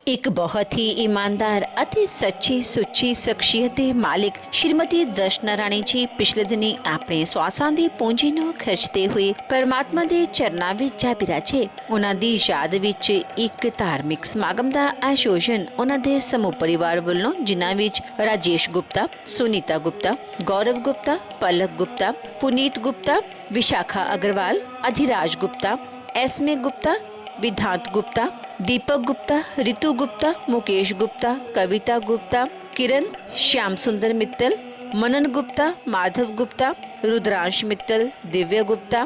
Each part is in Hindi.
ਇੱਕ ਬਹੁਤ ਹੀ ਇਮਾਨਦਾਰ ਅਤੇ ਸੱਚੀ ਸੁੱਚੀ ਸ਼ਖਸੀਅਤ ਦੇ ਮਾਲਿਕ ਸ਼੍ਰੀਮਤੀ ਦਰਸ਼ਨਾ ਰਾਣੀ ਜੀ ਪਿਛਲੇ ਦਿਨੀ ਆਪਣੇ ਸਵਾਸਾਂ ਦੀ ਪੂੰਜੀ ਨੂੰ ਖਰਚਦੇ ਹੋਏ ਪਰਮਾਤਮਾ ਦੇ ਚਰਨਾਂ ਵਿੱਚ ਜਾ ਬਿਰਾਜੇ। ਉਹਨਾਂ ਦੀ ਯਾਦ ਵਿੱਚ ਇੱਕ ਧਾਰਮਿਕ ਸਮਾਗਮ ਦਾ ਆਯੋਜਨ ਉਹਨਾਂ ਦੇ ਸਮੂਹ ਪਰਿਵਾਰ ਵੱਲੋਂ, ਜਿਨ੍ਹਾਂ ਵਿੱਚ ਰਾਜੇਸ਼ ਗੁਪਤਾ, ਸੁਨੀਤਾ ਗੁਪਤਾ, ਗੌਰਵ ਗੁਪਤਾ, ਪਲਕ ਗੁਪਤਾ, ਪੁਨੀਤ ਗੁਪਤਾ, ਵਿਸ਼ਾਖਾ ਅਗਰਵਾਲ, ਅਧਿਰਾਜ ਗੁਪਤਾ, ਐਸਮੇ ਗੁਪਤਾ, विधांत गुप्ता, दीपक गुप्ता, रितु गुप्ता, मुकेश गुप्ता, कविता गुप्ता, किरण, श्याम सुंदर मित्तल, मनन गुप्ता, माधव गुप्ता, रुद्रांश मित्तल, दिव्य गुप्ता,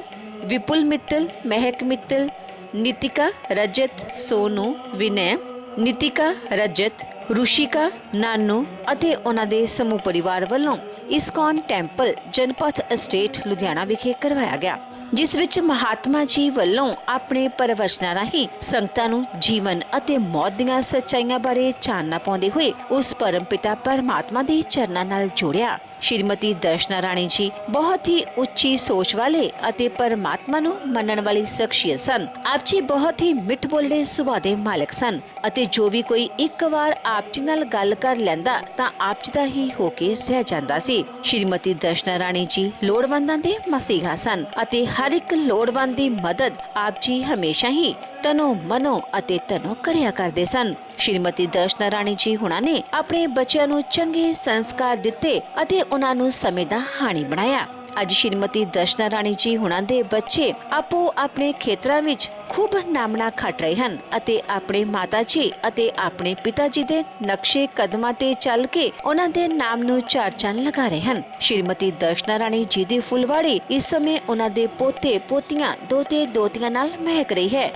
विपुल मित्तल, महक मित्तल, नितिका, रजत, सोनू, विनय, नितिका, रजत, रुशिका, नानू ਅਤੇ ਉਹਨਾਂ ਦੇ ਸਮੂਹ ਪਰਿਵਾਰ ਵੱਲੋਂ ਇਸਕॉन ਟੈਂਪਲ ਜਨਪਥ ਅਸਟੇਟ ਲੁਧਿਆਣਾ ਵਿਖੇ ਕਰਵਾਇਆ ਗਿਆ, ਜਿਸ ਵਿੱਚ ਮਹਾਤਮਾ ਜੀ ਵੱਲੋਂ ਆਪਣੇ ਪ੍ਰਵਚਨਾਂ ਰਾਹੀਂ ਸੰਗਤਾਂ ਨੂੰ ਜੀਵਨ ਅਤੇ ਮੌਤ ਦੀਆਂ ਸੱਚਾਈਆਂ ਬਾਰੇ ਚਾਨਣਾ ਪਾਉਂਦੇ ਹੋਏ ਉਸ ਪਰਮਪਿਤਾ ਪਰਮਾਤਮਾ ਦੇ ਚਰਨਾਂ ਨਾਲ ਜੋੜਿਆ। ਸ਼੍ਰੀਮਤੀ ਦਰਸ਼ਨਾ ਰਾਣੀ ਜੀ ਬਹੁਤ ਹੀ ਉੱਚੀ ਸੋਚ ਵਾਲੇ ਅਤੇ ਪਰਮਾਤਮਾ ਨੂੰ ਮੰਨਣ ਵਾਲੀ ਸ਼ਖਸੀਅਤ ਸਨ। ਆਪ ਜੀ ਬਹੁਤ ਹੀ ਮਿੱਠ ਬੋਲੇ ਸੁਭਾਅ ਦੇ ਮਾਲਕ ਸਨ ਅਤੇ ਜੋ ਵੀ ਕੋਈ ਇੱਕ ਵਾਰ ਆਪ ਜੀ ਨਾਲ ਗੱਲ ਕਰ ਲੈਂਦਾ ਤਾਂ ਆਪ ਜੀ ਦਾ ਹੀ ਹੋ ਕੇ ਰਹਿ ਜਾਂਦਾ ਸੀ। ਸ਼੍ਰੀਮਤੀ ਦਰਸ਼ਨਾ ਰਾਣੀ ਜੀ ਲੋੜਵੰਦਾਂ ਦੇ ਮਸੀਹਾ ਸਨ ਅਤੇ ਹਰ ਇੱਕ ਲੋੜਵੰਦ ਦੀ ਮਦਦ ਆਪ ਜੀ ਹਮੇਸ਼ਾ ਹੀ ਤਨੋ ਮਨੋ ਅਤੇ ਤਨੋ ਕਰਿਆ ਕਰਦੇ ਸਨ। ਸ਼੍ਰੀਮਤੀ ਦਰਸ਼ਨਾ ਰਾਣੀ ਜੀ ਹੁਣਾਂ ਨੇ ਆਪਣੇ ਬੱਚਿਆਂ ਨੂੰ ਚੰਗੇ ਸੰਸਕਾਰ ਦਿੱਤੇ ਅਤੇ ਉਹਨਾਂ ਨੂੰ ਸਮੇਂ ਦਾ ਹਾਣੀ ਬਣਾਇਆ। ਅੱਜ ਸ਼੍ਰੀਮਤੀ ਦਰਸ਼ਨਾ ਰਾਣੀ ਜੀ ਹੁਣਾਂ ਦੇ ਬੱਚੇ ਆਪੋ ਆਪਣੇ ਖੇਤਰਾਂ ਵਿੱਚ ਖੂਬ ਨਾਮਣਾ ਖੱਟ ਰਹੇ ਹਨ ਅਤੇ ਆਪਣੇ ਮਾਤਾ ਜੀ ਅਤੇ ਆਪਣੇ ਪਿਤਾ ਜੀ ਦੇ ਨਕਸ਼ੇ ਕਦਮਾਂ ਤੇ ਚੱਲ ਕੇ ਉਹਨਾਂ ਦੇ ਨਾਮ ਨੂੰ ਚਾਰ ਚੰਨ ਲਗਾ ਰਹੇ ਹਨ। ਸ਼੍ਰੀਮਤੀ ਦਰਸ਼ਨਾ ਰਾਣੀ ਜੀ ਦੀ ਫੁੱਲਵਾੜੀ ਇਸ ਸਮੇਂ ਉਹਨਾਂ ਦੇ ਪੋਤੇ ਪੋਤੀਆਂ ਦੋਤੇ ਦੋਤੀਆਂ ਨਾਲ ਮਹਿਕ ਰਹੀ ਹੈ।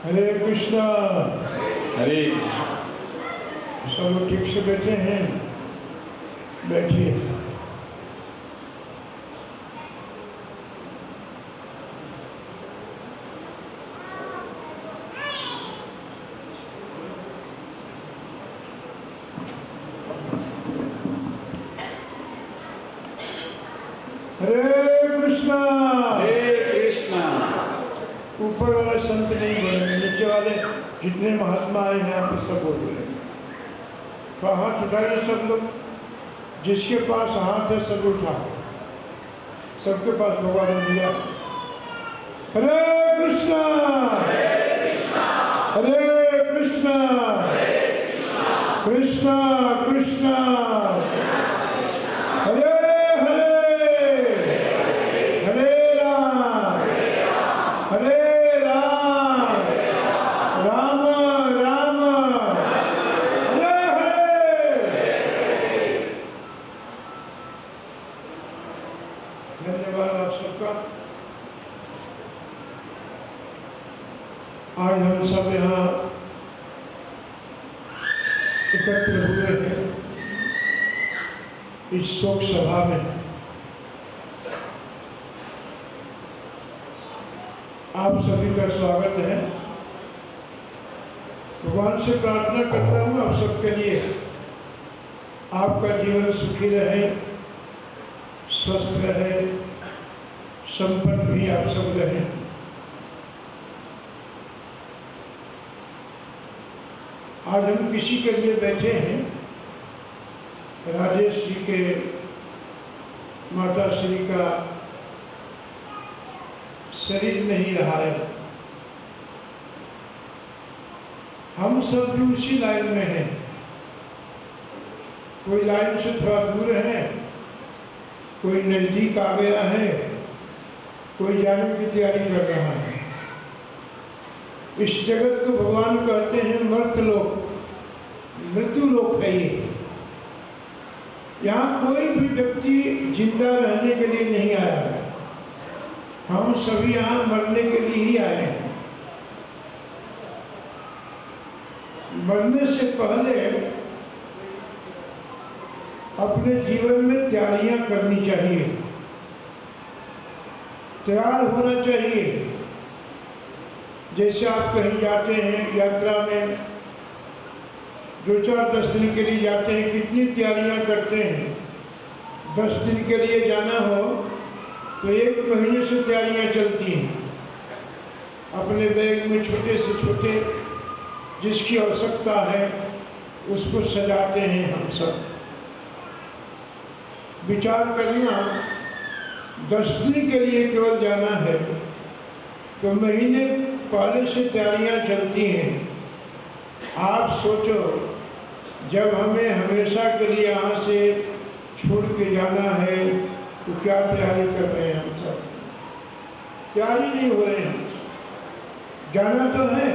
हरे कृष्णा। हरे सब लोग ठीक से बैठे हैं? बैठिए। हरे कृष्णा। हरे कृष्णा। ऊपर वाले संत नहीं बोलेंगे, नीचे वाले जितने महात्मा आए हैं यहाँ पे सब बोल बोलेंगे। तो हाथ उठाइए सब लोग, जिसके पास हाथ है सब उठा। सबके पास भगवान ने दिया। हरे कृष्णा। हरे कृष्णा। कृष्णा कृष्णा हरे हरे, हरे राम राम राम हरे हरे। धन्यवाद आप सबका। आज हम सब यहाँ एकत्र हुए हैं इस शोक सभा में। आप सभी का स्वागत है। भगवान से प्रार्थना करता हूँ आप सबके लिए, आपका जीवन सुखी रहे, स्वस्थ रहे, संपन्न भी आप सब रहे। आज हम किसी के लिए बैठे हैं? राजेश जी के माता श्री का शरीर नहीं रहा है। हम सब भी उसी लाइन में हैं। कोई लाइन से थोड़ा दूर है, कोई नजदीक आ गया है, कोई जाने की तैयारी कर रहा है। इस जगत को भगवान कहते हैं मर्त्यलोक, मृत्यु लोक है ये। यहाँ कोई भी व्यक्ति जिंदा रहने के लिए नहीं आया है। हम सभी यहाँ मरने के लिए ही आए हैं। मरने से पहले अपने जीवन में तैयारियां करनी चाहिए, तैयार होना चाहिए। जैसे आप कहीं जाते हैं यात्रा में, 2-4-10 दिन के लिए जाते हैं, कितनी तैयारियां करते हैं। 10 दिन के लिए जाना हो तो 1 महीने से तैयारियां चलती हैं। अपने बैग में छोटे से छोटे जिसकी आवश्यकता है उसको सजाते हैं। हम सब विचार करना, 10 दिन के लिए केवल जाना है तो महीने पहले से तैयारियां चलती हैं। आप सोचो, जब हमें हमेशा के लिए यहाँ से छोड़ के जाना है तो क्या तैयारी कर रहे हैं हम सब? तैयारी नहीं हो रहे हैं। जाना तो है।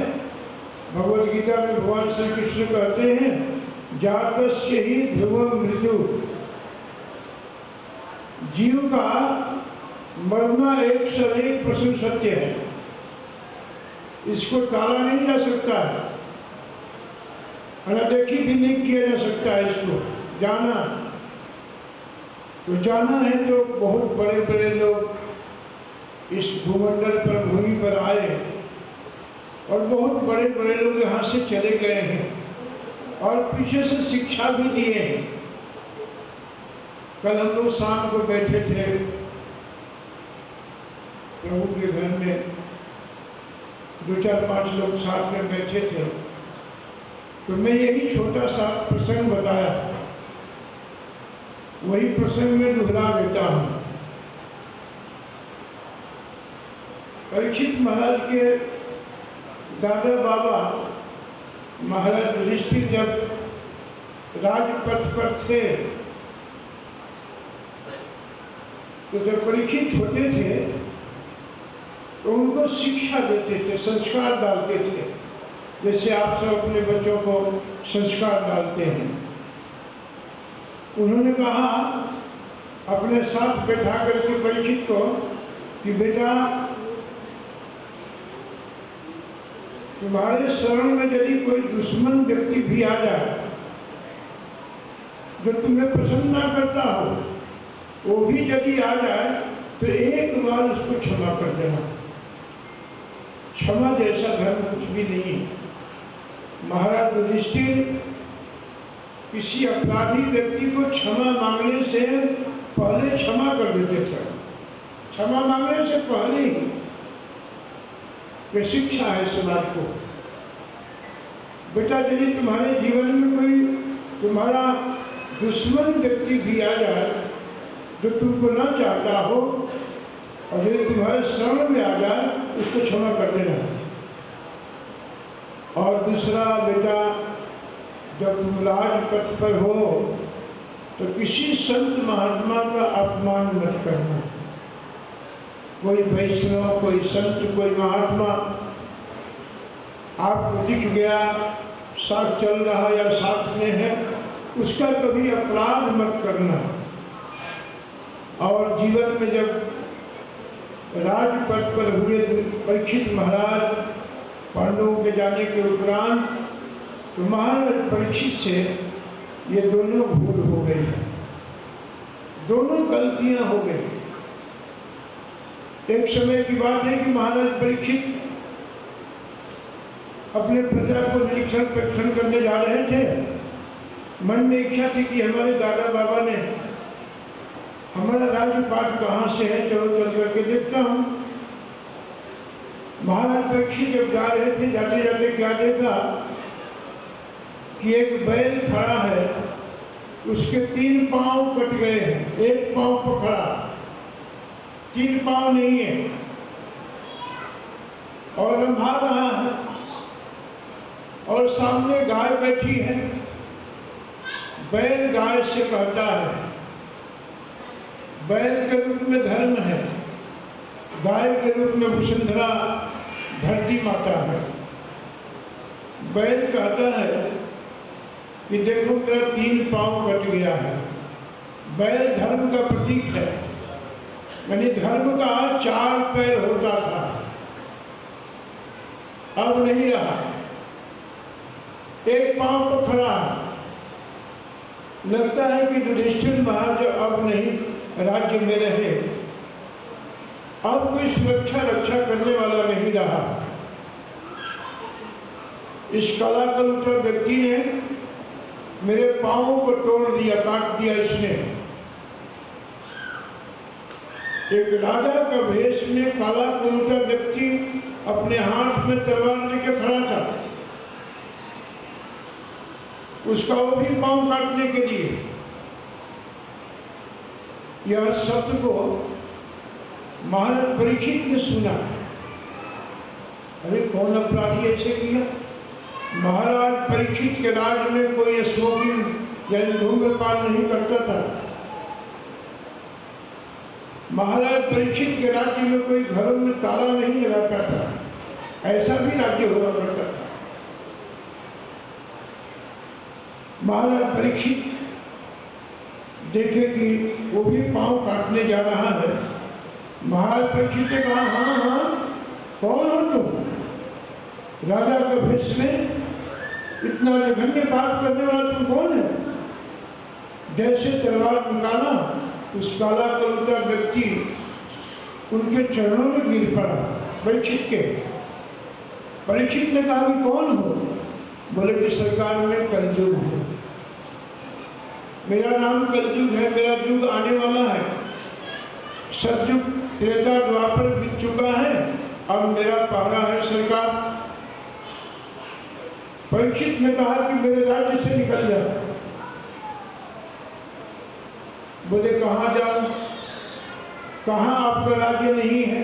भगवद गीता में भगवान श्री कृष्ण कहते हैं, जातस्य ही ध्रुवम मृत्यु। जीव का मरना एक से एक प्रश्न सत्य है, इसको टाला नहीं जा सकता है, अनदेखी भी नहीं किया जा सकता है। इसको जाना तो जाना है। तो बहुत बड़े बड़े लोग इस भूमंडल पर, भूमि पर आए और बहुत बड़े बड़े लोग यहाँ से चले गए हैं और पीछे से शिक्षा भी दिए हैं। कल हम लोग शाम को बैठे थे प्रभु के घर में, 2-4-5 लोग साथ में बैठे थे, तो मैं यही छोटा सा प्रसंग बताया, वही प्रसंग में दोहरा देता हूँ। परीक्षित महाराज के दादा बाबा महाराज युधिष्ठिर जब राजपथ पर थे, तो जब परीक्षित छोटे थे तो उनको शिक्षा देते थे, संस्कार डालते थे, जैसे आप सब अपने बच्चों को संस्कार डालते हैं। उन्होंने कहा अपने साथ बैठा करके परीक्षित को कि बेटा तुम्हारे शरण में यदि कोई दुश्मन व्यक्ति भी आ जाए जो तुम्हें पसंद ना करता हो, वो भी यदि आ जाए तो एक बार उसको क्षमा कर देना। क्षमा जैसा धर्म कुछ भी नहीं है। महाराज युधिष्ठिर किसी अपराधी व्यक्ति को क्षमा मांगने से पहले क्षमा कर देते थे। क्षमा मांगने से पहले ही ये शिक्षा है समाज को। बेटा यदि तुम्हारे जीवन में कोई तुम्हारा दुश्मन व्यक्ति भी आ जाए जो तुमको ना चाहता हो और यदि तुम्हारे शरण में आ जाए उसको क्षमा कर देना। और दूसरा बेटा, जब तुम राजपथ पर हो तो किसी संत महात्मा का अपमान मत करना। कोई वैष्णव, कोई संत, कोई महात्मा आपको दिख गया, साथ चल रहा या साथ में है, उसका कभी अपराध मत करना। और जीवन में जब राजपथ पर हुए परीक्षित महाराज पांडवों के जाने के उपरांत तो महाराज परीक्षित से ये दोनों भूल हो गई, दोनों गलतियां हो गई। एक समय की बात है कि महाराज परीक्षित अपने प्रजा को निरीक्षण परीक्षण करने जा रहे थे। मन में इच्छा थी कि हमारे दादा बाबा ने हमारा राजपाट कहाँ से है, चलो चल करके देखता हूँ। महाराज परीक्षित जब जा रहे थे, जाते जाते क्या देखा कि एक बैल खड़ा है, उसके 3 पांव कट गए हैं, 1 पांव पकड़ा, 3 पांव नहीं है और रंभा रहा है। और सामने गाय बैठी है। बैल गाय से कहता है, बैल के रूप में धर्म है, गाय के रूप में वसुंधरा धरती माता है। बैल कहता है कि देखो मेरा 3 पांव कट गया है। बैल धर्म का प्रतीक है, यानी धर्म का 4 पैर होता था, अब नहीं रहा, 1 पांव तो खड़ा है। लगता है कि युधिष्ठिर महाराज अब नहीं राज्य में रहे, अब कोई सुरक्षा रक्षा करने वाला नहीं रहा। इस कला कलुष व्यक्ति ने मेरे पांवों को तोड़ दिया, काट दिया इसने। एक राजा का वेश में काला कलुष व्यक्ति अपने हाथ में तलवार लेकर खड़ा था, उसका वो भी पांव काटने के लिए। यह शब्द को महाराज परीक्षित ने सुना। अरे कौन अपराधी ऐसे किया? महाराज परीक्षित के राज्य में कोई स्मोकिंग यानी धूम्रपान नहीं करता था। महाराज परीक्षित के राज्य में कोई घरों में ताला नहीं लगाता था, ऐसा भी राज्य हुआ करता था। महाराज परीक्षित देखे कि वो भी पांव काटने जा रहा है। महाराज परीक्षित ने कहा, हाँ हाँ, कौन हो तुम? राजा के भेष में इतना जघन्य पाप करने वाला तुम कौन है? जैसे तलवार निकाला, उस काला कलुटा व्यक्ति उनके चरणों में गिर पड़ा, परीक्षित के। परीक्षित ने कहा कि कौन हो? बोले कि सरकार में कलयुग हो। मेरा नाम कलयुग है, मेरा युग आने वाला है। सतयुग त्रेता द्वापर बीत चुका है, अब मेरा पहरा है सरकार। परीक्षित ने कहा कि मेरे राज्य से निकल जाओ। बोले कहाँ जाऊं? कहाँ आपका राज्य नहीं है?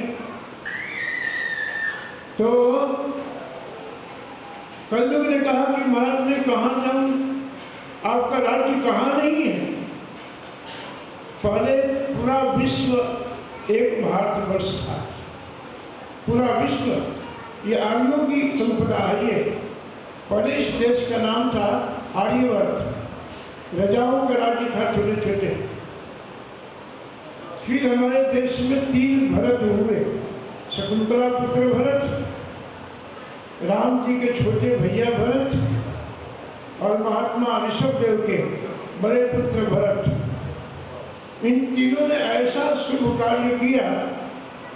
तो कलयुग ने कहा कि महाराज ने कहाँ जाऊं, आपका राज्य कहाँ नहीं है? पहले पूरा विश्व एक भारतवर्ष था, पूरा विश्व, ये आर्यों की संपदा है। ये पहले इस देश का नाम था आर्यवर्त, राजाओं का राज्य था छोटे छोटे। फिर हमारे देश में 3 भरत हुए, शकुंतला पुत्र भरत, राम जी के छोटे भैया भरत और महात्मा ऋषभ देव के बड़े पुत्र भरत, इन तीनों ने ऐसा शुभ कार्य किया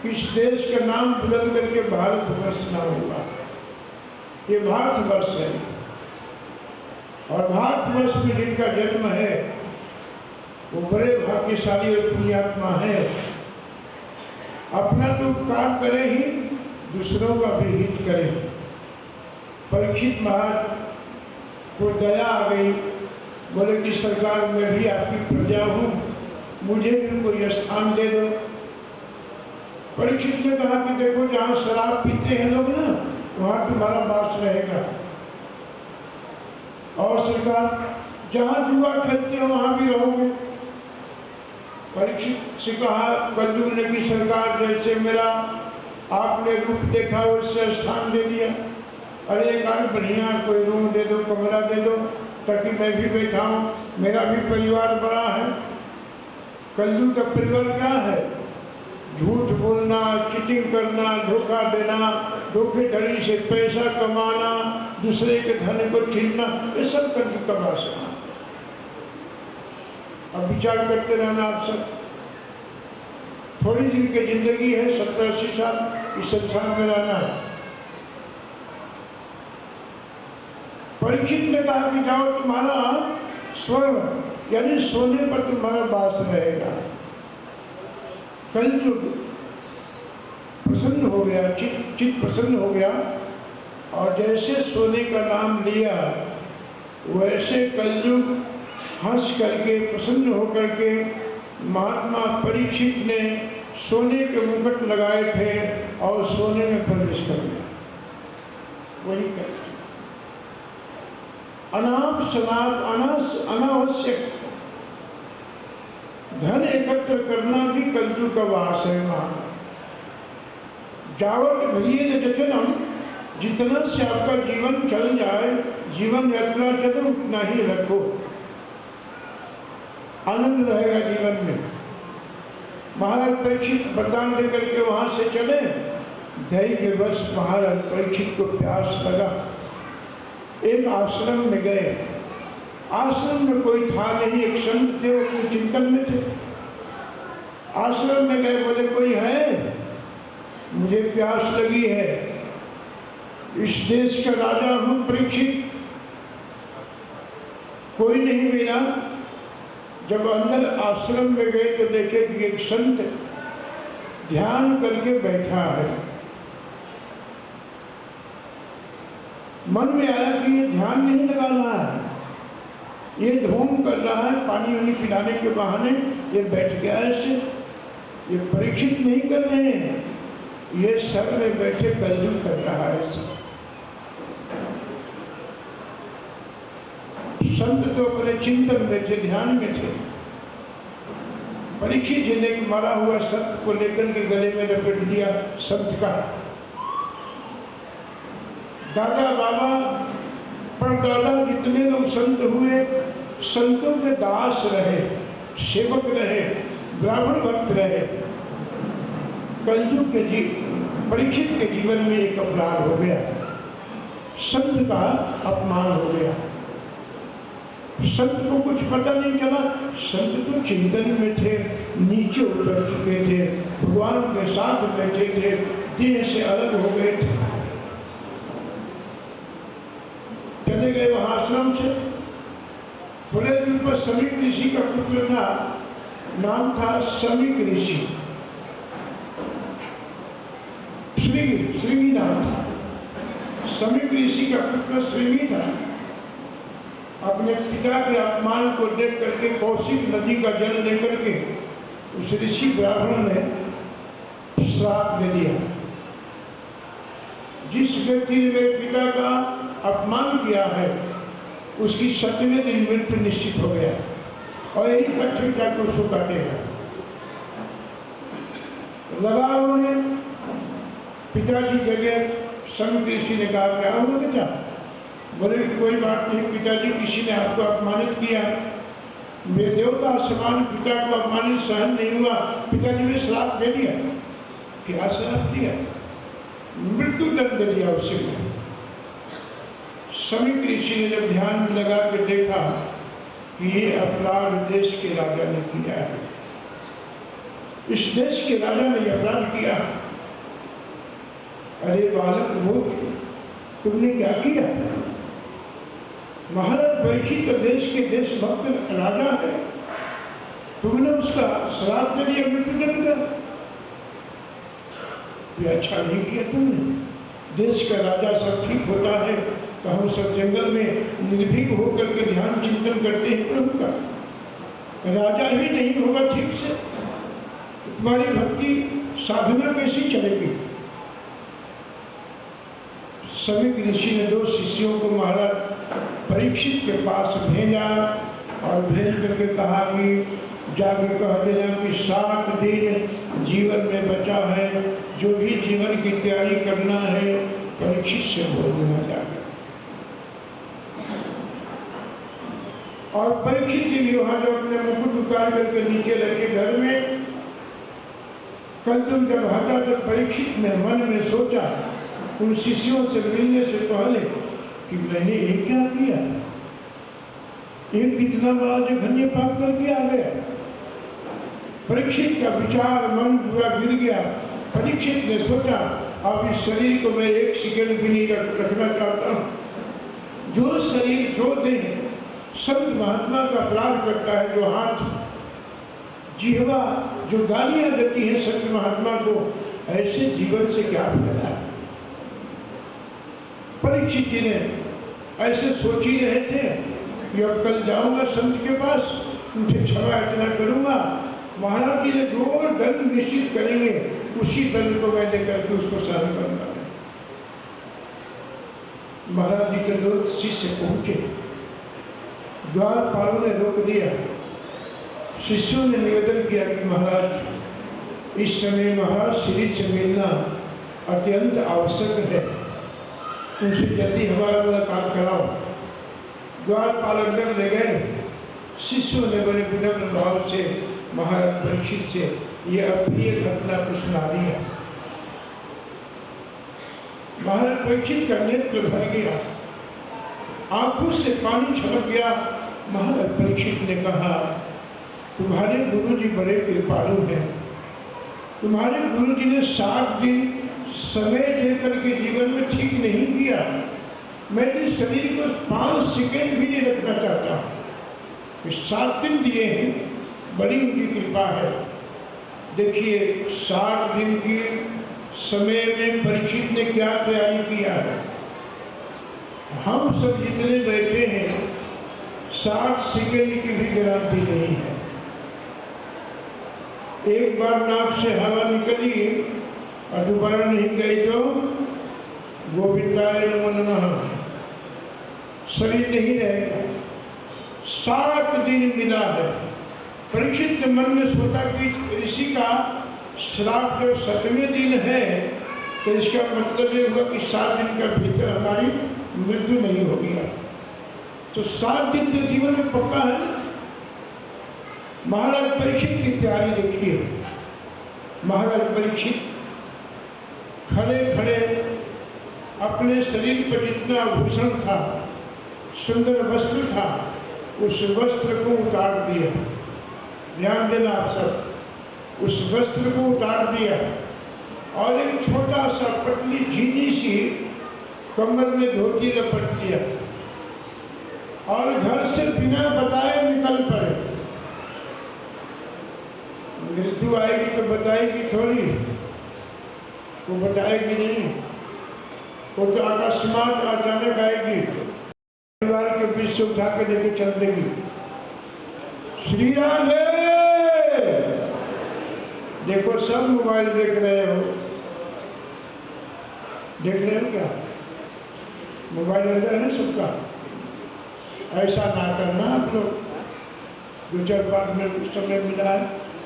कि इस देश का नाम बुलंद करके भारतवर्ष नाम हुआ। ये भारतवर्ष है और भारतवर्ष में जिनका जन्म है वो बड़े भाग्यशाली और पुण्यात्मा है। अपना तो उपकार करे ही, दूसरों का भी हित करे। परीक्षित महाराज को दया आ गई, बोले कि सरकार मैं भी आपकी प्रजा हूँ, मुझे भी कोई स्थान दे दो। परीक्षित ने कहा कि देखो जहाँ शराब पीते हैं लोग ना, वहाँ तुम्हारा वास रहेगा, और सरकार जहाँ जुआ खेलते हो वहाँ भी रहोगे। परीक्षित से कहा कलयुग ने कि सरकार जैसे मेरा आपने रूप देखा वैसे स्थान दे दिया, अरे एक बढ़िया कोई रूम दे दो, कमरा दे दो, ताकि मैं भी बैठा हूँ, मेरा भी परिवार बड़ा है। कलयुग का परिवार क्या है? झूठ बोलना, चीटिंग करना, धोखा देना, धोखेधड़ी से पैसा कमाना, दूसरे के धन को छीनना, ये सब कलयुग का भाषा है। अब विचार करते रहना आप सब। थोड़ी दिन की जिंदगी है, 70-80 साल इस संसार में रहना है। परीक्षित ने कहा कि जाओ तुम्हारा स्वर्ण यानी सोने पर तुम्हारा वास रहेगा। कलयुग प्रसन्न हो गया, चित्त प्रसन्न हो गया, और जैसे सोने का नाम लिया वैसे कलयुग हंस करके प्रसन्न होकर के महात्मा परीक्षित ने सोने के मुकुट लगाए थे और सोने में प्रवेश कर गया। वही कहते अनावश्यक धन एकत्र करना भी कलयुग का वास है। वहाँ जावट भरिए ने जचनम, जितना से आपका जीवन चल जाए, जीवन यात्रा चलो उतना ही रखो, आनंद रहेगा जीवन में। महाराज परीक्षित वरदान देकर के वहां से चले, धैर्य के वश महाराज परीक्षित को प्यास लगा, एक आश्रम में गए। आश्रम में कोई था नहीं, एक संत थे, वो अपने चिंतन में थे। आश्रम में गए, बोले कोई है, मुझे प्यास लगी है, इस देश का राजा हूं परीक्षित, कोई नहीं मिला। जब अंदर आश्रम में गए तो देखे कि एक संत ध्यान करके बैठा है। मन में आया कि ये ध्यान नहीं लगा रहा है, ये ढोंग कर रहा है, पानी वानी पिलाने के बहाने ये बैठ गया ऐसे, ये परीक्षित नहीं कर रहे हैं, ये सर में बैठे कलयुग कर रहा है। संत तो अपने चिंतन में थे, ध्यान में थे। परीक्षित जी ने मरा हुआ संत को लेकर के गले में लपेट दिया संत का। दादा बाबा परदादा जितने लोग संत हुए, संतों के दास रहे, सेवक रहे, ब्राह्मण भक्त रहे। कलयुग के परीक्षित के जीवन में एक अपराध हो गया, संत का अपमान हो गया। संत को कुछ पता नहीं चला, संत तो चिंतन में थे, नीचे उतर चुके थे, भगवान के साथ बैठे थे, देह से अलग हो गए थे। चले गए वहां आश्रम से। थोड़े दिन पर समीक ऋषि का पुत्र था, नाम था समीक ऋषि, श्रृंगी नाम था। समीक ऋषि का पुत्र श्रृंगी था। अपने पिता के अपमान को देख करके कौशिक नदी का जल लेकर के उस ऋषि ब्राह्मण ने श्राप दे दिया। जिस व्यक्ति ने मेरे पिता का अपमान किया है उसकी 7वें दिन मृत्यु निश्चित हो गया, और यही तक्षण जाकर उसको काटेगा। लगा उन्होंने, पिताजी जगह समीक ऋषि ने कहा क्या हुआ बेटा? बोले कोई बात नहीं पिताजी, किसी ने आपको अपमानित किया, मेरे देवता समान पिता को अपमानित सहन नहीं हुआ, पिताजी ने श्राप दे दिया। क्या श्राप दिया? मृत्यु दंड दे दिया उसे। समीप ऋषि ने जब ध्यान में लगा के देखा कि ये अपराध देश के राजा ने किया है, इस देश के राजा ने अपराध किया। अरे बालक मूर्ख, तुमने क्या किया? महाराज परीक्षित तो देश के देशभक्त राजा है, तुमने उसका श्राप दे दिया मृत्युदंड का। ये अच्छा नहीं किया तुमने। देश का राजा सब ठीक होता है तो हम सब जंगल में निर्भीक होकर के ध्यान चिंतन करते हैं प्रभु का। राजा ही नहीं होगा ठीक से, तुम्हारी भक्ति साधना कैसी चलेगी? सभी ऋषि ने 2 शिष्यों को महाराज परीक्षित के पास भेजा और भेज करके कहा कि जाके कह देना कि 7 दिन जीवन में बचा है, जो भी जीवन की तैयारी करना है परीक्षित से बोल देना जाकर। और परीक्षित जी भी वहां जो अपने मुकुट उतार करके नीचे रखे घर में, कल तुम जब हटा तो परीक्षित ने मन में सोचा उन शिष्यों से मिलने से पहले कि मैंने ये क्या किया, ये कितना बड़ा जघन्य पाप करके आ गया। परीक्षित का विचार मन पूरा गिर गया। परीक्षित ने सोचा अब इस शरीर को मैं 1 सेकंड भी नहीं रखना चाहता हूँ। जो शरीर जो देह संत महात्मा का अपराध करता है, जो हाथ जिह्वा जो गालियां देती है संत महात्मा को, ऐसे जीवन से क्या फायदा है? परीक्षित जी ने ऐसे सोच ही रहे थे कि अब कल जाऊंगा संत के पास, उनसे क्षमा याचना करूंगा, महाराज जी ने जो दंड निश्चित करेंगे उसी दंड को मैं लेकर के उसको सहन करूंगा। महाराज जी के 2 शिष्य पहुंचे, द्वारपालों ने रोक दिया। शिष्यों ने निवेदन किया कि महाराज इस समय महाराज श्री से मिलना अत्यंत आवश्यक है, उनसे जल्दी हमारा मुलाकात कराओ। द्वारपाल अंदर ले गए। शिष्यों ने बड़े विनम्र भाव से महाराज परीक्षित से ये अप्रिय घटना को सुना दिया। महाराज परीक्षित का नेत्र भर गया, आंखों से पानी छलक गया। महाराज परीक्षित ने कहा तुम्हारे गुरुजी बड़े कृपालु हैं, तुम्हारे गुरुजी ने 7 दिन समय लेकर के जीवन में ठीक नहीं किया। मैं इस शरीर को 5 सेकेंड भी नहीं रखना चाहता। 7 दिन दिए हैं, बड़ी उनकी कृपा है। देखिए 60 दिन की समय में परीक्षित ने क्या तैयारी किया है। हम सब जितने बैठे हैं 60 सेकेंड की भी गारंटी नहीं है। एक बार नाक से हवा निकली और दोबारा नहीं गई तो गोविंदाय नमो नमः, शरीर नहीं रहेगा। 60 दिन मिला है। परीक्षित के मन में सोचा कि ऋषि का श्राप जब 7वें दिन है तो इसका मतलब ये हुआ कि 7 दिन के भीतर हमारी मृत्यु नहीं होगी। तो 7 दिन तो जीवन में पक्का है। महाराज परीक्षित की तैयारी देखिए। महाराज परीक्षित खड़े खड़े अपने शरीर पर जितना आभूषण था, सुंदर वस्त्र था, उस वस्त्र को उतार दिया। ध्यान देना आप सब, उस वस्त्र को उतार दिया और एक छोटा सा पतली झीनी सी कमर में धोती लपट दिया और घर से बिना बताए निकल पड़े। मृत्यु आएगी तो बताएगी थोड़ी, वो बताएगी नहीं, वो तो अकस्मात अचानक आएगी, परिवार के बीच से उठा के लेके चल देगी। श्री राम है। देखो सब मोबाइल देख रहे हो, देख रहे हो क्या? मोबाइल अंदर है सबका। ऐसा ना करना आप लोग। 2-4 बार में समय मिला है,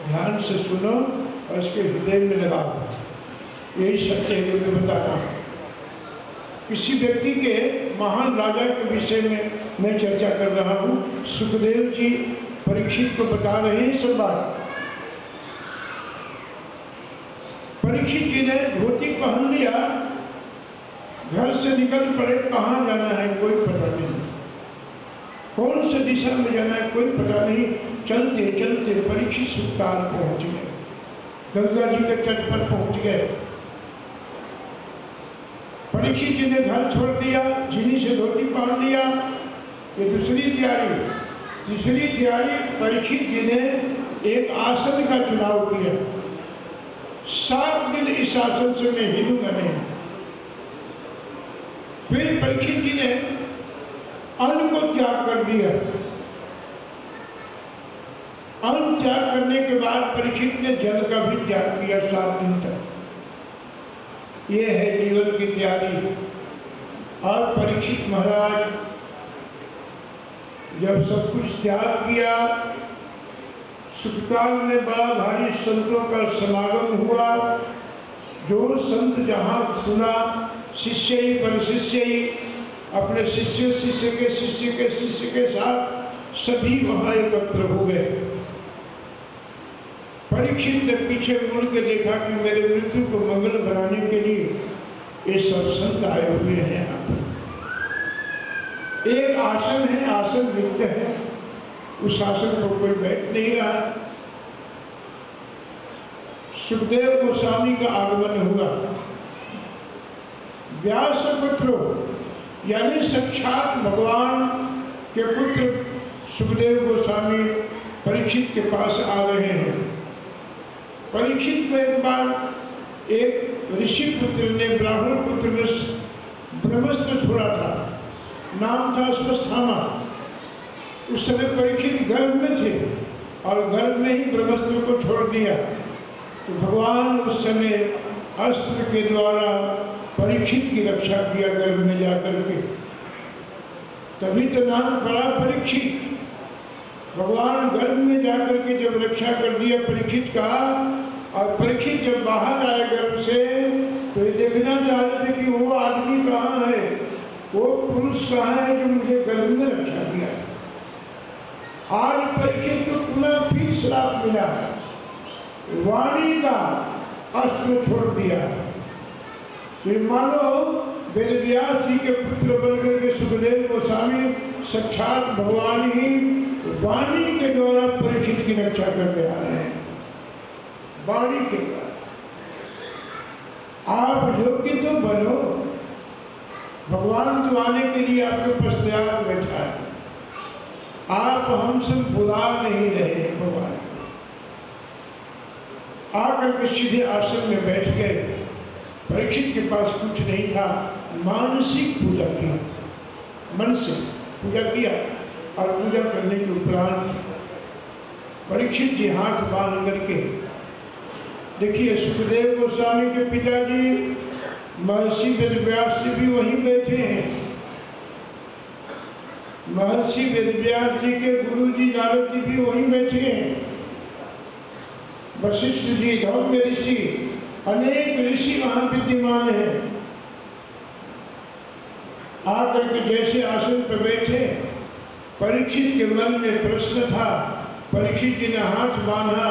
ध्यान से सुनो और इसके हृदय में लगाओ। यही सत्य है जो मैं बता रहा हूँ। किसी व्यक्ति के महान राजा के विषय में मैं चर्चा कर रहा हूँ। सुखदेव जी परीक्षित को बता रहे हैं सब बात। परीक्षित जी ने धोती पहन लिया, घर से निकल पड़े, कहाँ जाना है कोई पता नहीं, कौन सी दिशा में जाना है कोई पता नहीं। चलते चलते परीक्षित सुल्तान पहुंच गए, गंगा जी के तट पर पहुंच गए। परीक्षित जी ने घर छोड़ दिया, झिनी से धोती पहन लिया। ये दूसरी तैयारी। तीसरी तैयारी, परीक्षित जी ने एक आसन का चुनाव किया। 7 दिन इस आसन से मैं हिलूंगा नहीं। फिर परीक्षित जी ने अन्न को त्याग कर दिया। अन्न त्याग करने के बाद परीक्षित ने जल का भी त्याग किया 7 दिन तक। ये है जीवन की तैयारी। और परीक्षित महाराज जब सब कुछ त्याग किया, सुखताल में बड़ा भारी संतों का समागम हुआ। जो संत जहाँ सुना, शिष्य ही पर शिष्य ही, अपने शिष्य शिष्य के शिष्य के शिष्य के साथ सभी वहाँ एकत्र हो गए। परीक्षित ने पीछे मुड़ के देखा कि मेरे मृत्यु को मंगल बनाने के लिए ये सब संत आए हुए हैं यहाँ पर। एक आसन है, आसन रिक्त है, उस आसन पर कोई बैठ नहीं रहा। सुखदेव गोस्वामी का आगमन हुआ। व्यास पुत्र यानी साक्षात भगवान के पुत्र सुखदेव गोस्वामी परीक्षित के पास आ रहे हैं। परीक्षित को एक बार एक ऋषि पुत्र ने, ब्राह्मण पुत्र ने ब्रह्मास्त्र छोड़ा था, नाम था अश्वत्थामा। उस समय परीक्षित गर्भ में थे और गर्भ में ही ब्रह्मास्त्र को छोड़ दिया। तो भगवान उस समय अस्त्र के द्वारा परीक्षित की रक्षा किया गर्भ में जाकर के, तभी तो नाम पड़ा परीक्षित। भगवान गर्भ में जाकर के जब रक्षा कर दिया परीक्षित का, और परीक्षित जब बाहर आए गर्भ से तो ये देखना चाह रहे थे कि वो आदमी कहाँ है, वो पुरुष कहाँ है जो मुझे गर्भ में रक्षा किया था। आज परीक्षित को पुनः फिर श्राप मिला है, वाणी का अस्त्र छोड़ दिया। तो मानो वेद व्यास जी के पुत्र बनकर के सुखदेव गोस्वामी साक्षात भगवान ही वाणी के द्वारा परीक्षित की रक्षा करते आ रहे हैं। वाणी के द्वारा आप योग्य तो बनो, भगवान तो आने के लिए आपके पास तैयार बैठा है। आप हमसे बुला नहीं रहे भगवान। आकर के सीधे आसन में बैठ गए। परीक्षित के पास कुछ नहीं था, मानसिक पूजा किया, मन से पूजा किया। और पूजा करने के उपरांत परीक्षित जी हाथ बांध करके, देखिए सुखदेव गोस्वामी के पिताजी महर्षि वेदव्यास जी भी वहीं बैठे हैं। महर्षि वेदव्यास जी के गुरु जी नारद जी भी वहीं बैठे हैं। वशिष्ठ जी, धौम्य ऋषि, अनेक ऋषि वहां विद्यमान हैं। आकर के जैसे आसन पर बैठे, परीक्षित के मन में प्रश्न था। परीक्षित जी ने हाथ बांधा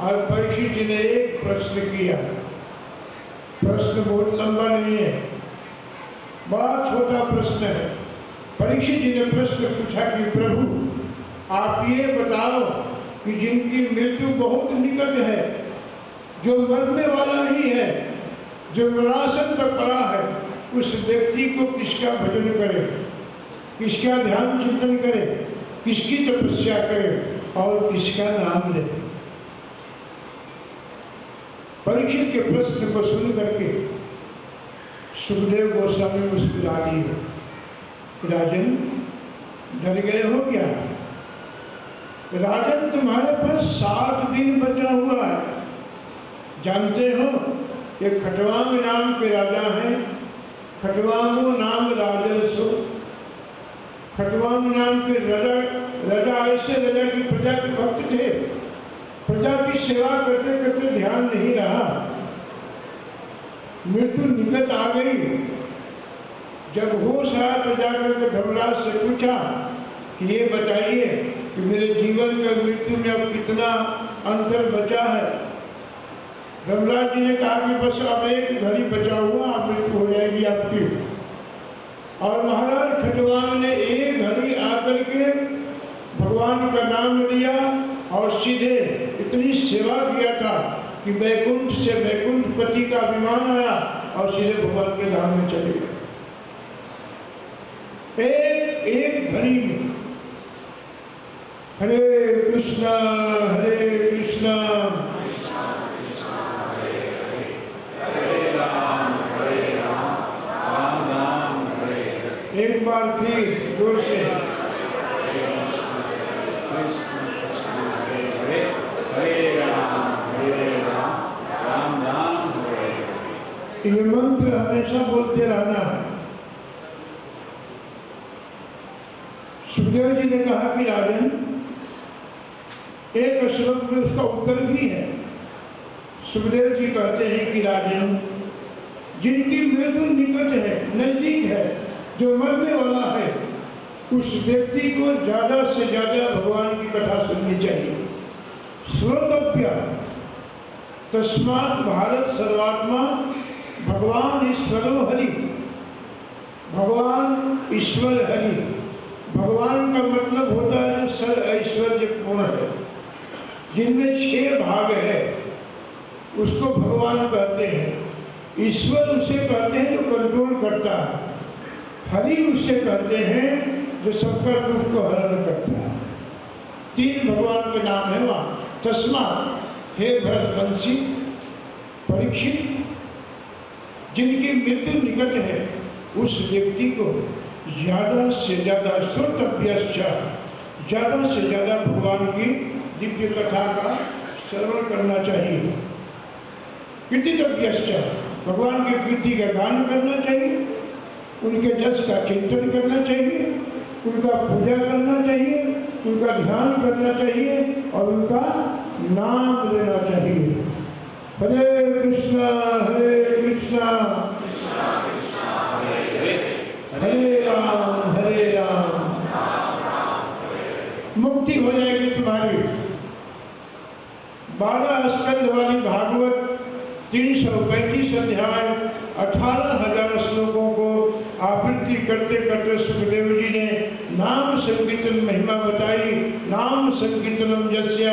और परीक्षित जी ने एक प्रश्न किया। प्रश्न बहुत लंबा नहीं है, बहुत छोटा प्रश्न है। परीक्षित जी ने प्रश्न पूछा कि प्रभु आप ये बताओ कि जिनकी मृत्यु बहुत निकट है, जो मरने वाला ही है, जो मरासन पर पड़ा है, उस व्यक्ति को किसका भजन करे, किसका ध्यान चिंतन करे, किसकी तपस्या करे और किसका नाम ले। परीक्षित के प्रश्न को सुन करके सुखदेव गोस्वामी मुस्कुरा दिए। राजन डर गए हो क्या? राजन तुम्हारे पास 60 दिन बचा हुआ है। जानते हो एक खटवांग नाम के राजा हैं। खटवांगो नाम राजर्षो। खटवांग नाम के राजा ऐसे राजा की प्रजा के भक्त थे। प्रजा की सेवा करते करते ध्यान नहीं रहा, मृत्यु निकट आ गई। जब होश आया तो जाकर के धर्मराज से पूछा कि ये बताइए कि मेरे जीवन में मृत्यु में अब कितना अंतर बचा है। धर्मराज जी ने कहा कि बस अब एक घड़ी बचा हुआ, अब मृत्यु हो जाएगी आपकी। सीधे इतनी सेवा किया था कि बैकुंठ से बैकुंठपति का विमान आया और सीधे भगवान के धाम में चले गए। एक घड़ी में हरे कृष्णा एक बार फिर जोर से ये मंत्र हमेशा बोलते रहना है। सुखदेव जी ने कहा कि राजन, एक श्लोक में उसका उत्तर भी है। सुखदेव जी कहते हैं कि राजन, जिनकी मृत्यु निकट है, नजदीक है, जो मरने वाला है, उस व्यक्ति को ज्यादा से ज्यादा भगवान की कथा सुननी चाहिए। श्रोतव्य तस्मात् भारत सर्वात्मा भगवान ईश्वरो हरि। भगवान ईश्वर हरि, भगवान का मतलब होता है जो सर्व ऐश्वर्य पूर्ण है, जिनमें 6 भाग है, उसको भगवान कहते हैं। ईश्वर उसे कहते हैं जो कंट्रोल करता है। हरि उसे कहते हैं जो सबका दुख को हरण करता है। 3 भगवान के नाम है वहाँ। तस्मात्, हे भरतवंशी परीक्षित, जिनकी मृत्यु निकट है, उस व्यक्ति को ज्यादा से ज्यादा श्रोतव्यश्च, ज्यादा से ज्यादा भगवान की दिव्य कथा का श्रवण करना चाहिए। कीर्तितव्यश्च, भगवान की कीर्ति का गान करना चाहिए, उनके जस का चिंतन करना चाहिए, उनका पूजा करना चाहिए, उनका ध्यान करना चाहिए और उनका नाम लेना चाहिए। हरे कृष्णा हरे राम मुक्ति हो जाएगी तुम्हारी। 12 स्कंद वाली भागवत 335 अध्याय 18,000 श्लोकों को आवृत्ति करते करते सुखदेव जी ने नाम संकीर्तन महिमा बताई। नाम संकीर्तनम यस्य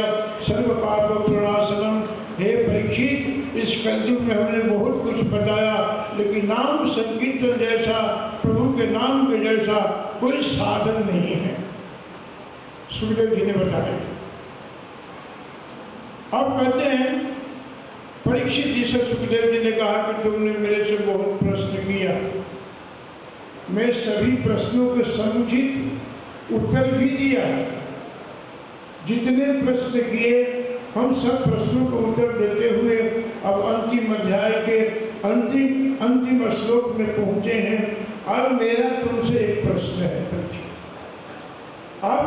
सर्व पाप प्रणाशनम। हे परीक्षित, इस कलयुग में हमने बहुत कुछ बताया, लेकिन नाम संकीर्तन जैसा, प्रभु के नाम के जैसा कोई साधन नहीं है। सुखदेव जी ने बताया। अब कहते हैं परीक्षित जी से सुखदेव जी ने कहा कि तुमने मेरे से बहुत प्रश्न किया, मैं सभी प्रश्नों के समुचित उत्तर भी दिया। जितने प्रश्न किए हम सब प्रश्नों को उत्तर देते हुए अब अंतिम अध्याय के अंतिम श्लोक में पहुंचे हैं। अब मेरा तुमसे एक प्रश्न है परीक्षित। अब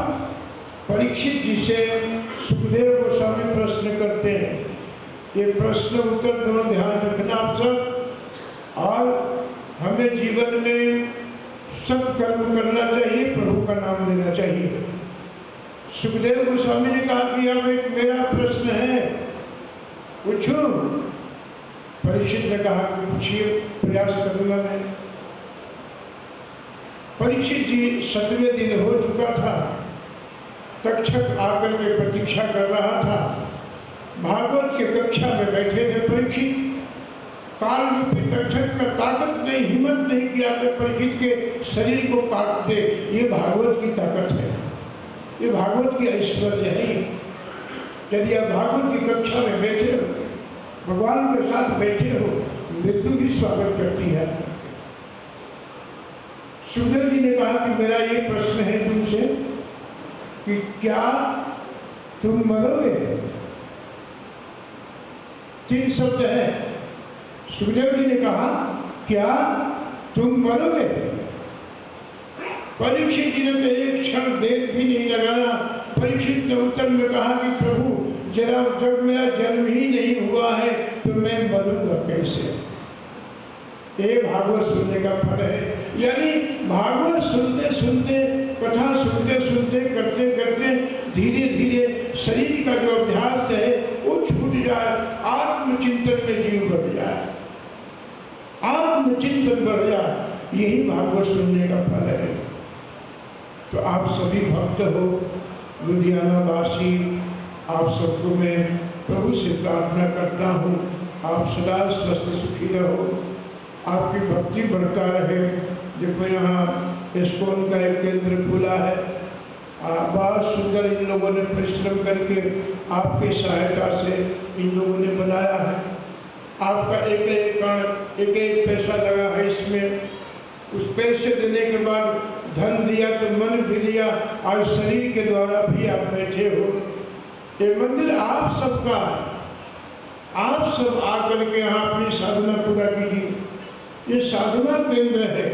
परीक्षित जी से सुखदेव गोस्वामी प्रश्न करते हैं। ये प्रश्न उत्तर दोनों ध्यान रखना आप सब। और हमें जीवन में सत्कर्म करना चाहिए, प्रभु का नाम लेना चाहिए। सुखदेव गोस्वामी ने कहा कि अब एक मेरा प्रश्न है, पूछूं? परीक्षित ने कहा कि पूछिए, प्रयास करूंगा मैं। परीक्षित जी 7वें दिन हो चुका था। तक्षक आकर के प्रतीक्षा कर रहा था। भागवत की कक्षा में बैठे थे परीक्षित। काल रूपी तक्षक का ताकत नहीं, हिम्मत नहीं किया कि परीक्षित के शरीर को काट दे। ये भागवत की ताकत है, ये भागवत की ऐश्वर्य है। यदि आप भागवत की कक्षा में बैठे हो, भगवान के साथ बैठे हो, मृत्यु भी स्वागत करती है। सुखदेव जी ने कहा कि मेरा ये प्रश्न है तुमसे कि क्या तुम मरोगे? 3 शब्द है। सुखदेव जी ने कहा क्या तुम मरोगे? परीक्षित जी ने तो एक क्षण देर भी नहीं लगाया। परीक्षित ने उत्तर में कहा कि प्रभु, जरा जब मेरा जन्म ही नहीं हुआ है तो मैं मरूंगा कैसे? ये भागवत सुनने का फल है। यानी भागवत सुनते सुनते, कथा सुनते सुनते, करते करते धीरे धीरे शरीर का जो अभ्यास है वो छूट जाए, आत्मचिंतन में जीव बढ़ जाए, आत्मचिंतन बढ़ जाए। यही भागवत सुनने का फल है। तो आप सभी भक्त हो, लुधियाना वासी, आप सबको मैं प्रभु से प्रार्थना करता हूँ, आप सदा स्वस्थ सुखी रहो, आपकी भक्ति बढ़ता रहे। देखो यहाँ इस्कॉन का एक केंद्र खुला है, बहुत सुंदर इन लोगों ने परिश्रम करके आपकी सहायता से इन लोगों ने बनाया है। आपका एक एक पैसा लगा है इसमें। उस पैसे देने के बाद धन दिया तो मन भी दिया, और शरीर के द्वारा भी आप बैठे हो। ये मंदिर आप सबका है, आप सब आकर के यहाँ अपनी साधना पूरा कीजिए। ये साधना केंद्र है,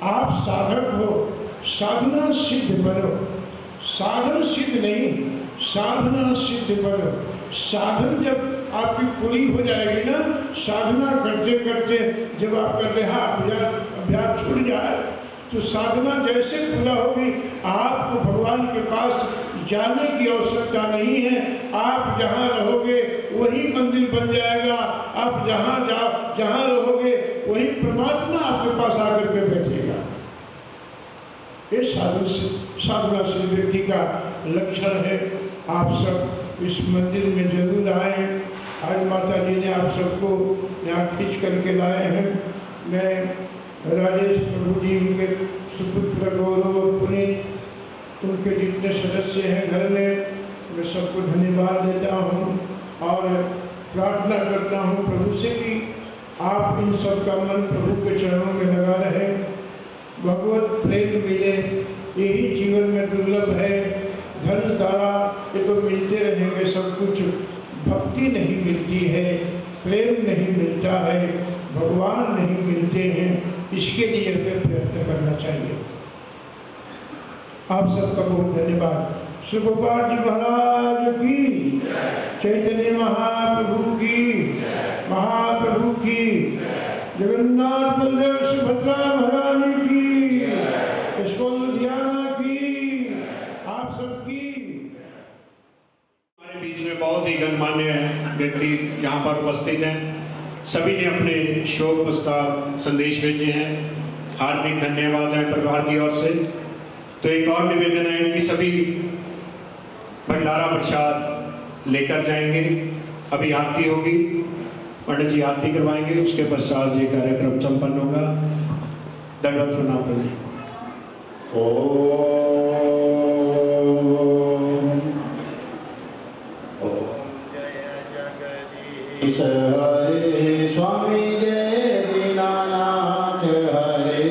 आप साधक हो, साधना सिद्ध बनो, साधन सिद्ध नहीं, साधना सिद्ध बनो। साधन जब आपकी पूरी हो जाएगी ना, साधना करते करते जब आपका देहा अभ्यास छूट जाए तो साधना जैसे पूरा होगी, आपको भगवान के पास जाने की आवश्यकता नहीं है। आप जहाँ रहोगे वही मंदिर बन जाएगा। आप जहाँ रहोगे वही परमात्मा आपके पास आकर के बैठेगा। ये साधना से व्यक्ति का लक्षण है। आप सब इस मंदिर में जरूर आए। आज माता जी ने आप सबको यहाँ खींच करके लाए हैं। मैं राजेश प्रभु जी, उनके सुपुत्र गौरव और पुनीत, उनके जितने सदस्य हैं घर में, मैं सबको धन्यवाद देता हूँ और प्रार्थना करता हूँ प्रभु से कि आप इन सब का मन प्रभु के चरणों में लगा रहे, भगवत प्रेम मिले। यही जीवन में दुर्लभ है। धन द्वारा ये तो मिलते रहेंगे सब कुछ, भक्ति नहीं मिलती है, प्रेम नहीं मिलता है, भगवान नहीं मिलते हैं। इसके लिए हमें प्रयत्न करना चाहिए। आप सबका बहुत धन्यवाद। श्री गोपाल जी महाराज की, चैतन्य महाप्रभु की, महाप्रभु की, जगन्नाथ बलदेव सुभद्रा महारानी की, इस्कॉन लुधियाना की, आप सबकी। हमारे बीच में बहुत ही गणमान्य व्यक्ति यहाँ पर उपस्थित हैं। सभी ने अपने शोक प्रस्ताव संदेश भेजे हैं। हार्दिक धन्यवाद है परिवार की ओर से। तो एक और निवेदन है कि सभी भंडारा प्रसाद लेकर जाएंगे। अभी आरती होगी, पंडित जी आरती करवाएंगे, उसके पश्चात ये कार्यक्रम संपन्न होगा। दंडवत प्रणाम करें। हरे स्वामी जय दीनानाथ हरे,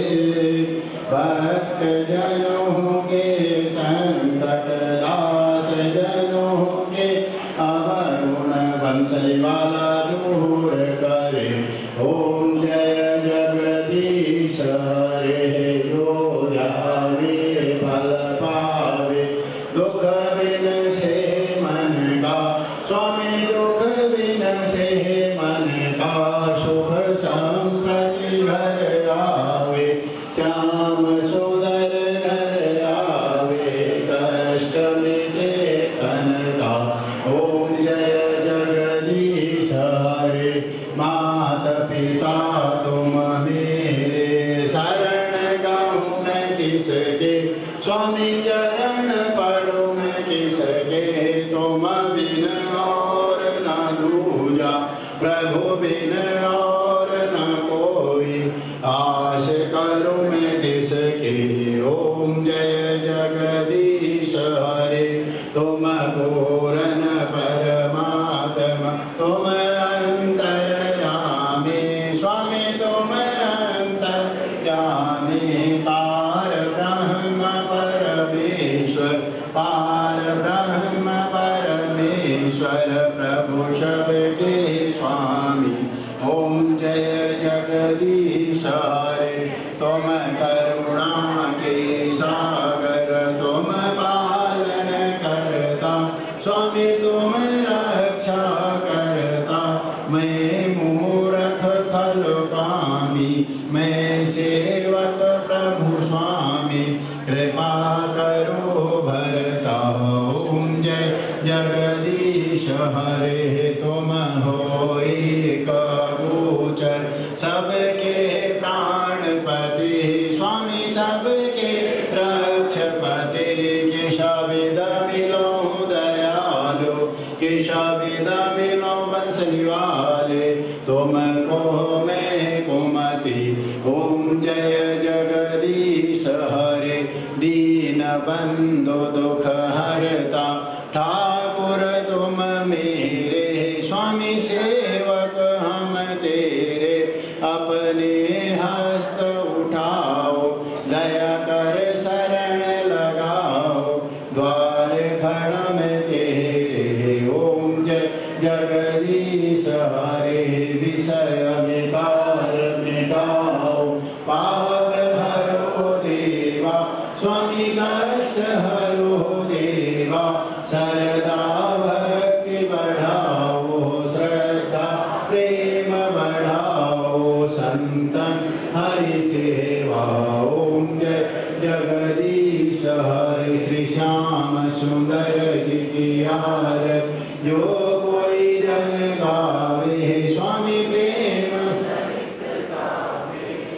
भक्त जनों के संकट दास जनों के अवगुण बंसली वाला दूर करे। ओम जय जगदीश हरे, जो ध्यावे फल पावे, दुख बिन से मन का स्वामी, दुख बिन से मन का सुख संपत्ति घर आवे, श्याम सुंदर घर आवे, कष्ट मिटे तन का। ओम जय जगदीश हरे, माता पिता तुम मेरे, शरण गाऊं मैं किसके, स्वामी चरण पढ़ूं मैं किसके, तुम बिन और न दूजा, प्रभु बिन और न कोई, आश करूं मैं किसकी। ओम जय जगदीश हरे, तुम पूर्ण परमात्मा, तुम अंतर्यामी, स्वामी तुम अंतर्यामी, पार ब्रह्म परमेश्वर, पार ब्रह्म परमेश्वर, प्रभु सबके स्वामी। ओम जय जगदीश हरे, तुम करुणा के सागर, तुम पालन करता, स्वामी तुम रक्षा करता। मैं मूर्ख खलकामी, मैं सेवक प्रभु स्वामी, कृपा करो भरता। ओम जय जगदीश हरे, तुम हो एक गोचर, सबके प्राणपति, स्वामी सबके रक्षपति, केशविद मिलो सुमति। ओम जय जगदीश हरे दीन बंधु दुख हरता। ठाकुर तुम मेरे स्वामी सेवक हम तेरे। अपने हस्त उठाओ दया कर शरण लगाओ। द्वार खड़ा में तेरे। ओम जय जगदीश हरे विषय विकार मिटाओ। पाप हरो देवा स्वामी कष्ट हरो देवा। सरदा भक्ति बढ़ाओ श्रद्धा प्रेम बढ़ाओ। संतन हरि सेवा। ओम जय जगदीश हरे श्री श्याम सुंदर जी की आरती। जो कोई जन गावे स्वामी प्रेम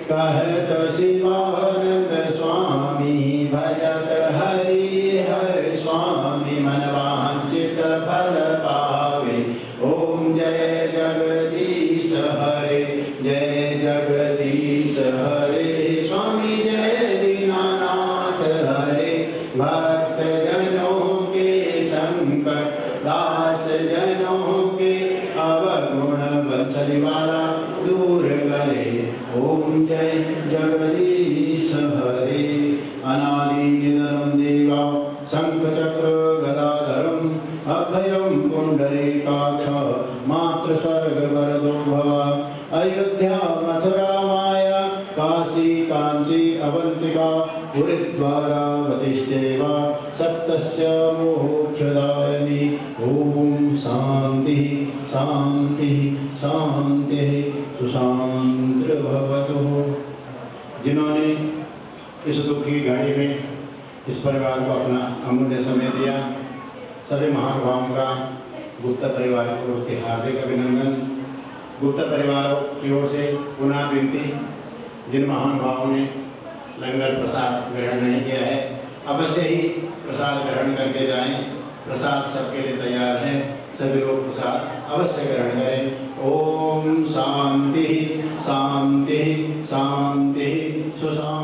कहत शिवानंद स्वामी। भजत हरि हर स्वामी मन वांछित फल पावे। ओम जय जगदीश हरे जय जगदीश हरे स्वामी जय दीनानाथ हरे। भक्त जनों के संकट दास जनों के अवगुण बंसरी वाला दूर करे। ओम जय जगदीश हरे। अनादि निधनम देवा शंख चक्र गदाधरम। अभयम पुंडरीकाक्ष मातृ स्वर्ग वरदो भव। अयोध्या मथुरा माया काशी कांची अवंतिका। हरिद्वारा वतिश्चैव सप्तस्य मोक्षदायिनी। ओम शांति शांति शांति सुशांति भवतु। जिन्होंने इस दुखी घड़ी में इस परिवार को अपना अमूल्य समय दिया, सभी महानुभावों का गुप्ता परिवार की ओर से हार्दिक अभिनंदन। गुप्ता परिवारों की ओर से पुनः विनती, जिन महानुभावों ने लंगर प्रसाद ग्रहण नहीं किया है अवश्य ही प्रसाद ग्रहण करके जाएं। प्रसाद सबके लिए तैयार है, सभी लोग प्रसाद अवश्य ग्रहण करें। ओम शांति शांति शांति सुशांति।